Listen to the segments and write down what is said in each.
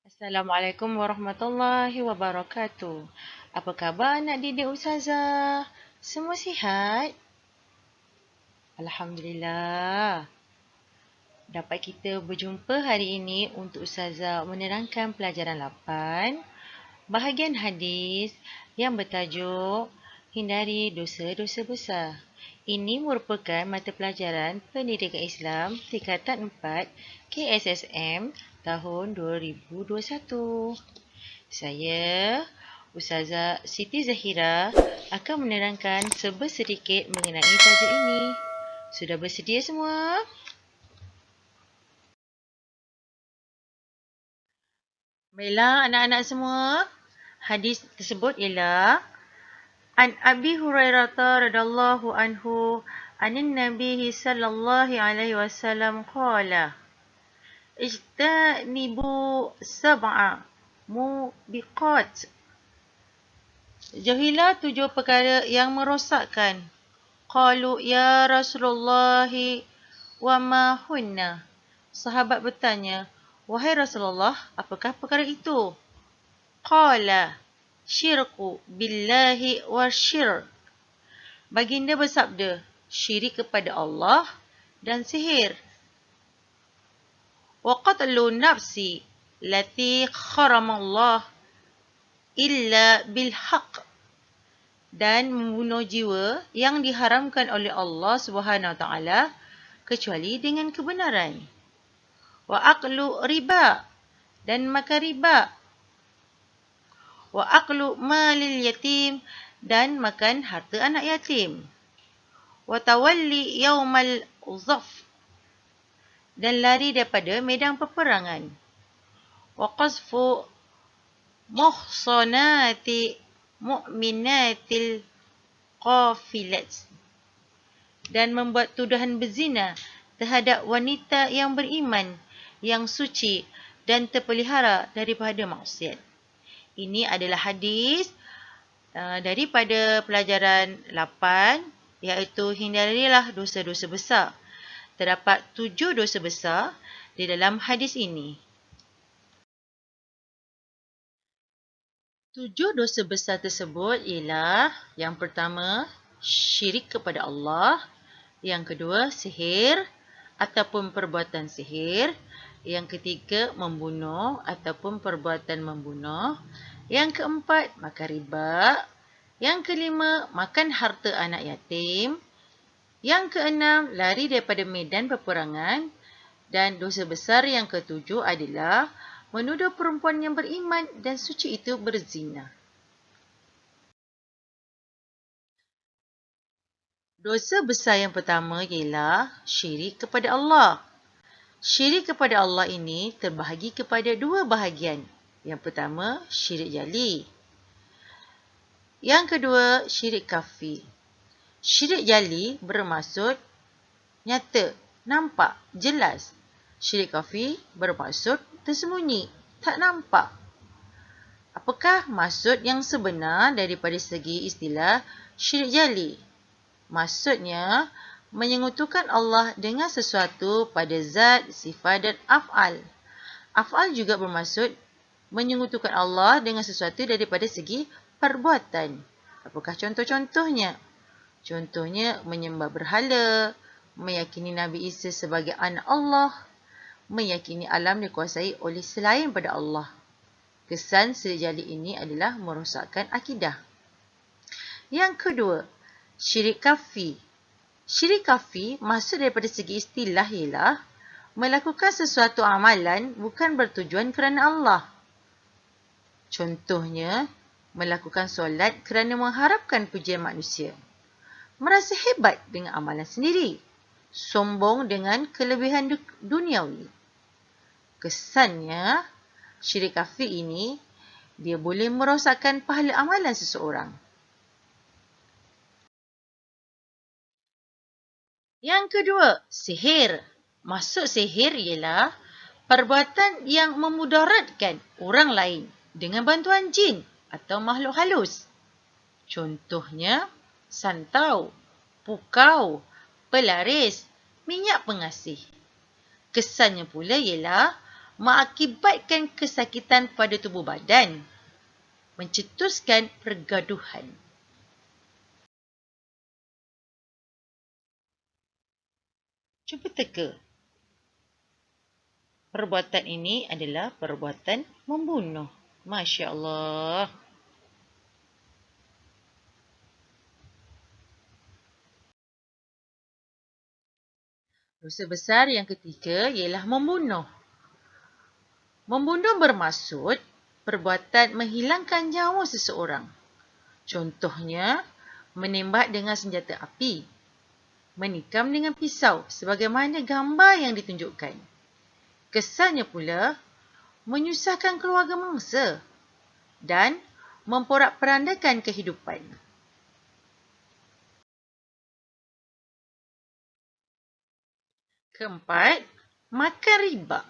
Assalamualaikum warahmatullahi wabarakatuh. Apa khabar anak didik Ustazah? Semua sihat? Alhamdulillah. Dapat kita berjumpa hari ini untuk Ustazah menerangkan pelajaran 8, bahagian hadis yang bertajuk Hindari Dosa-Dosa Besar. Ini merupakan mata pelajaran Pendidikan Islam tingkatan 4 KSSM tahun 2021. Saya, Ustazah Siti Zahira, akan menerangkan sedikit mengenai tajuk ini. Sudah bersedia semua? Baiklah anak-anak semua. Hadis tersebut ialah An Abi Hurairah radhiyallahu anhu anin Nabi sallallahu alaihi wasallam qala Ijtanibu sab'a mubiqat. Jauhilah 7 perkara yang merosakkan. Qalu ya Rasulullah wa ma hunna. Sahabat bertanya, wahai Rasulullah, apakah perkara itu? Qala syirku billahi wa syirk. Baginda bersabda, syirik kepada Allah dan sihir. Wa qatlu nafsi lati kharamallah illa bil haqq. Dan membunuh jiwa yang diharamkan oleh Allah Subhanahu Wa Taala kecuali dengan kebenaran. Wa aklu riba, dan makan riba. Wa aklu malil yatim, dan makan harta anak yatim. Wa tawalli yaumal zaf, dan lari daripada medan peperangan. Wa qazfu muhsanati mu'minatil qafilat, dan membuat tuduhan berzina terhadap wanita yang beriman, yang suci dan terpelihara daripada maksiat. Ini adalah hadis daripada pelajaran 8, iaitu hindarilah dosa-dosa besar. Terdapat 7 dosa besar di dalam hadis ini. 7 dosa besar tersebut ialah yang pertama, syirik kepada Allah. Yang kedua, sihir ataupun perbuatan sihir. Yang ketiga, membunuh ataupun perbuatan membunuh. Yang keempat, makan riba. Yang kelima, makan harta anak yatim. Yang keenam, lari daripada medan peperangan. Dan dosa besar yang ketujuh adalah menuduh perempuan yang beriman dan suci itu berzina. Dosa besar yang pertama ialah syirik kepada Allah. Syirik kepada Allah ini terbahagi kepada 2 bahagian. Yang pertama, syirik jali. Yang kedua, syirik khafi. Syirik jali bermaksud nyata, nampak, jelas. Syirik khafi bermaksud tersembunyi, tak nampak. Apakah maksud yang sebenar daripada segi istilah syirik jali? Maksudnya, menyekutukan Allah dengan sesuatu pada zat, sifat dan af'al. Af'al juga bermaksud menyekutukan Allah dengan sesuatu daripada segi perbuatan. Apakah contoh-contohnya? Contohnya, menyembah berhala, meyakini Nabi Isa sebagai anak Allah, meyakini alam dikuasai oleh selain pada Allah. Kesan syirik jali ini adalah merosakkan akidah. Yang kedua, syirik khafi. Syirik khafi maksud daripada segi istilah ialah melakukan sesuatu amalan bukan bertujuan kerana Allah. Contohnya, melakukan solat kerana mengharapkan pujian manusia. Merasa hebat dengan amalan sendiri. Sombong dengan kelebihan duniawi. Kesannya, syirik khafi ini, dia boleh merosakkan pahala amalan seseorang. Yang kedua, sihir. Maksud sihir ialah perbuatan yang memudaratkan orang lain dengan bantuan jin atau makhluk halus. Contohnya, santau, pukau, pelaris, minyak pengasih. Kesannya pula ialah mengakibatkan kesakitan pada tubuh badan, mencetuskan pergaduhan. Cuba teka. Perbuatan ini adalah perbuatan membunuh. Masya Allah. Dosa besar yang ketiga ialah membunuh. Membunuh bermaksud perbuatan menghilangkan nyawa seseorang. Contohnya, menembak dengan senjata api, menikam dengan pisau sebagaimana gambar yang ditunjukkan. Kesannya pula, menyusahkan keluarga mangsa dan memporak-perandakan kehidupan. Keempat, makan riba.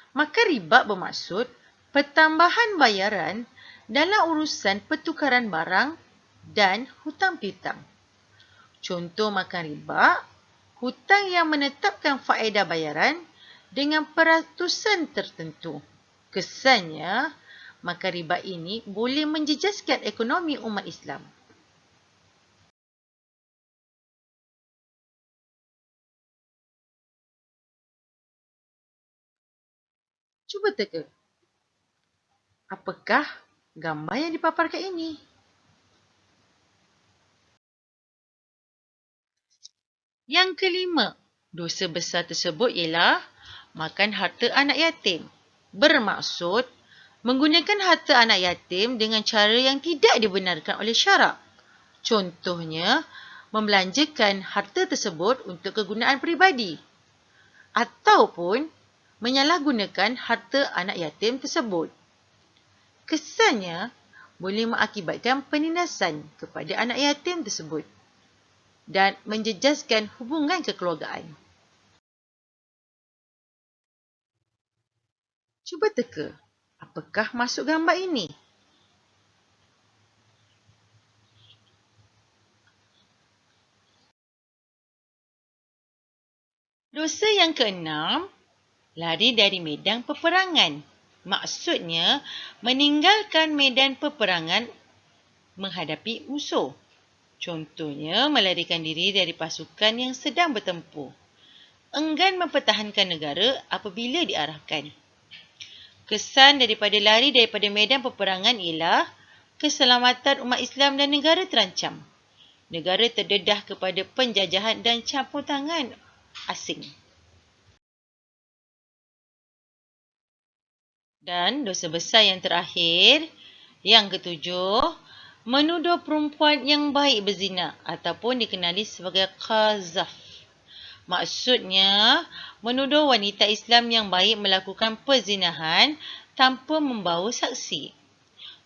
Makan riba bermaksud pertambahan bayaran dalam urusan pertukaran barang dan hutang piutang. Contoh makan riba, hutang yang menetapkan faedah bayaran dengan peratusan tertentu. Kesannya, makan riba ini boleh menjejaskan ekonomi umat Islam. Cuba teka. Apakah gambar yang dipaparkan ini? Yang kelima, dosa besar tersebut ialah makan harta anak yatim. Bermaksud, menggunakan harta anak yatim dengan cara yang tidak dibenarkan oleh syarak. Contohnya, membelanjakan harta tersebut untuk kegunaan peribadi. Ataupun, menyalahgunakan harta anak yatim tersebut. Kesannya, boleh mengakibatkan penindasan kepada anak yatim tersebut dan menjejaskan hubungan kekeluargaan. Cuba teka, apakah masuk gambar ini? Dosa yang keenam, lari dari medan peperangan. Maksudnya, meninggalkan medan peperangan menghadapi musuh. Contohnya, melarikan diri dari pasukan yang sedang bertempur. Enggan mempertahankan negara apabila diarahkan. Kesan daripada lari daripada medan peperangan ialah keselamatan umat Islam dan negara terancam. Negara terdedah kepada penjajahan dan campur tangan asing. Dan dosa besar yang terakhir, yang ketujuh, menuduh perempuan yang baik berzina ataupun dikenali sebagai qazaf. Maksudnya, menuduh wanita Islam yang baik melakukan perzinahan tanpa membawa saksi.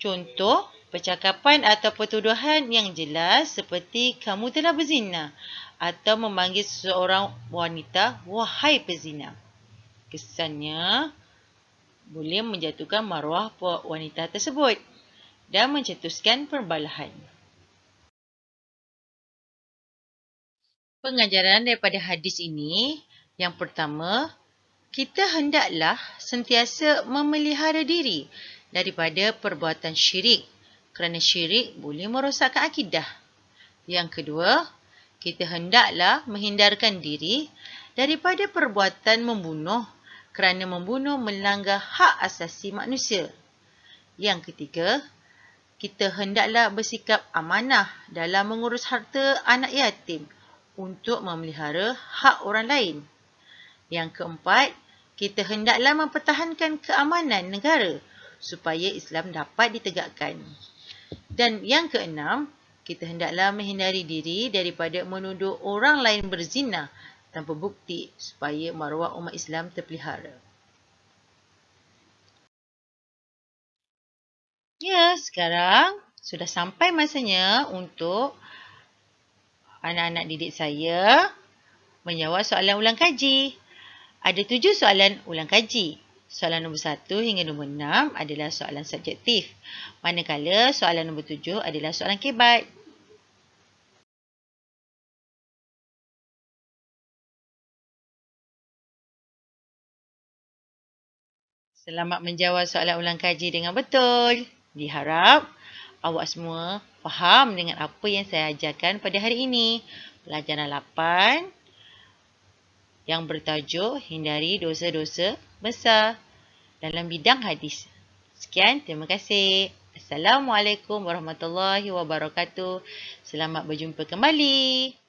Contoh, percakapan atau pertuduhan yang jelas seperti kamu telah berzina atau memanggil seseorang wanita wahai pezina. Kesannya boleh menjatuhkan maruah wanita tersebut dan mencetuskan perbalahan. Pengajaran daripada hadis ini, yang pertama, kita hendaklah sentiasa memelihara diri daripada perbuatan syirik kerana syirik boleh merosakkan akidah. Yang kedua, kita hendaklah menghindarkan diri daripada perbuatan membunuh kerana membunuh melanggar hak asasi manusia. Yang ketiga, kita hendaklah bersikap amanah dalam mengurus harta anak yatim untuk memelihara hak orang lain. Yang keempat, kita hendaklah mempertahankan keamanan negara supaya Islam dapat ditegakkan. Dan yang keenam, kita hendaklah menghindari diri daripada menuduh orang lain berzina tanpa bukti supaya maruah umat Islam terpelihara. Ya, sekarang sudah sampai masanya untuk anak-anak didik saya menjawab soalan ulang kaji. Ada 7 soalan ulang kaji. Soalan nombor 1 hingga nombor 6 adalah soalan subjektif. Manakala soalan nombor 7 adalah soalan kebat. Selamat menjawab soalan ulang kaji dengan betul. Diharap awak semua faham dengan apa yang saya ajarkan pada hari ini. Pelajaran 8 yang bertajuk Hindari Dosa-Dosa Besar dalam bidang hadis. Sekian, terima kasih. Assalamualaikum warahmatullahi wabarakatuh. Selamat berjumpa kembali.